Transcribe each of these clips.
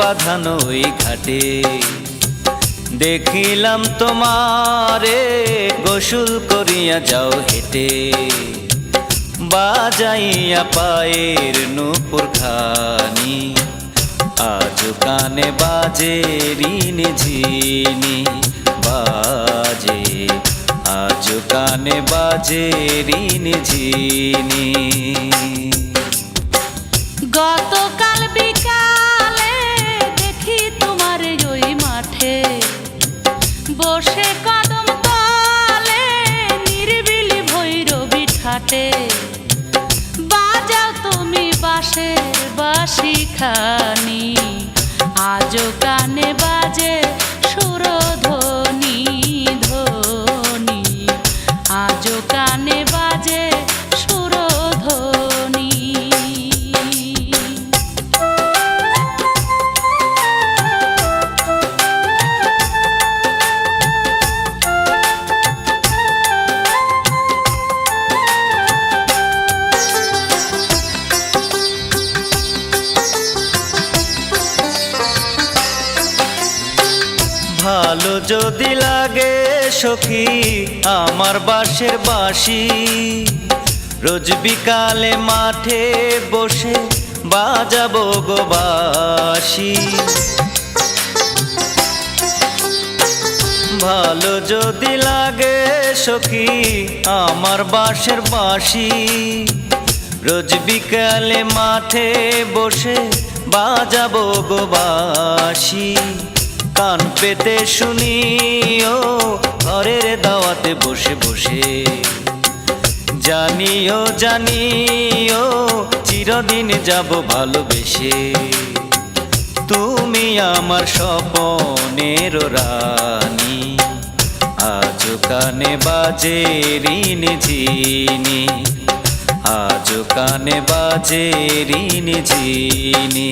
বাঁধানো ওই ঘাটে দেখিলাম তোমারে গোসল করিয়া যাও হেঁটে বাজাইয়া পায়ের নূপুর খানি আজ কানে বাজে রিনি ঝিনি বাজে আজ কানে বাজে রিনি ঝিনি। গতকাল বিকালে দেখি তোমার ওই মাঠে বসে কদম তলে নিরিবিলি ভৈরবী ঠাটে বাজাও তুমি বাঁশের বাঁশি খানি আজও কানে বাজে সুরধ্বনি ধ্বনি আজও কানে বাজে সুরধ্বনি। ভালো যদি লাগে সখী আমার বাঁশের বাঁশি রোজ বিকালে মাঠে বসে বাজাবো গো বাঁশি। ভালো যদি লাগে সখী আমার বাঁশের বাঁশি রোজ বিকালে মাঠে বসে বাজাবো গো বাঁশি। কান পেতে শুনিও ঘরের দাওয়াতে বসে বসে জানিও জানিও চিরদিন যাব ভালোবেসে তুমি আমার স্বপনের রানী আজ কানে বাজে রিনি ঝিনি আজ কানে বাজে রিনি ঝিনি।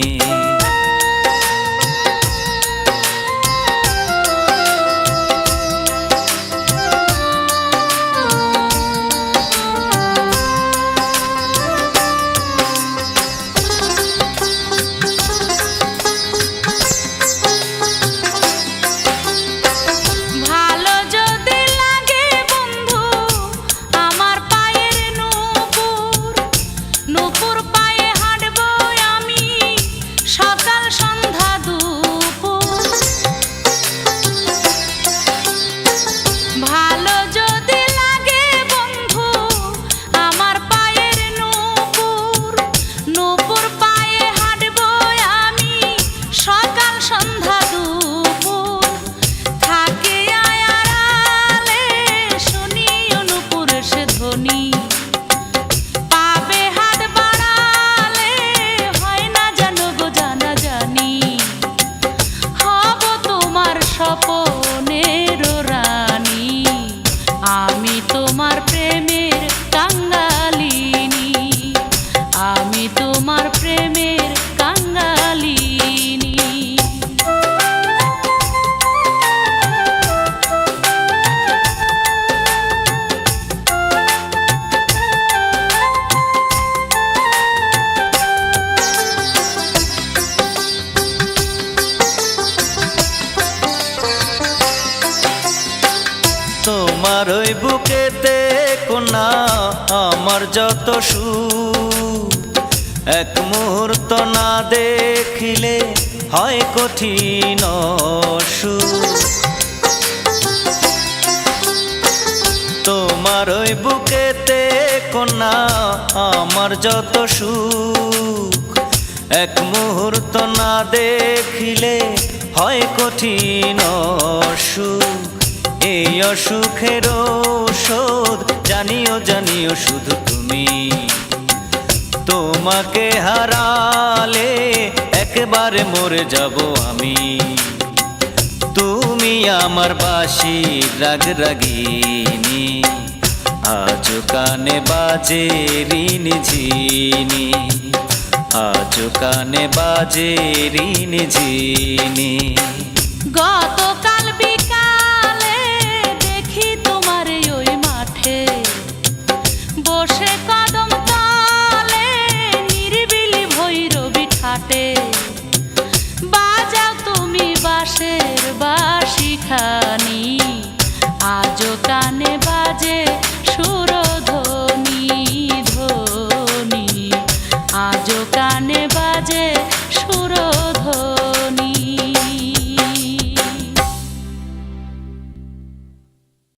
তোমার ওই বুকেতে কোনা আমার যত সুখ এক মুহূর্ত না দেখিলে হয় কঠিন সুখ। তোমার ওই বুকেতে কোনা আমার যত সুখ এক মুহূর্ত না দেখিলে হয় কঠিন সুখ। এই অসুখের ঔষধ জানিও জানিও শুধু তুমি তোমাকে হারালে একেবারে মরে যাব আমি। তুমি আমার বাঁশির রাগ রাগিনী আজ কানে বাজে রিনি ঝিনি আজ কানে বাজে রিনি ঝিনি। গতকাল বিকালে দেখি তোমার ওই মাঠে বসে কদম তলে নিরিবিলি ভৈরবী ঠাটে বাজ বাঁশের বাঁশি খানি আজও কানে বাজে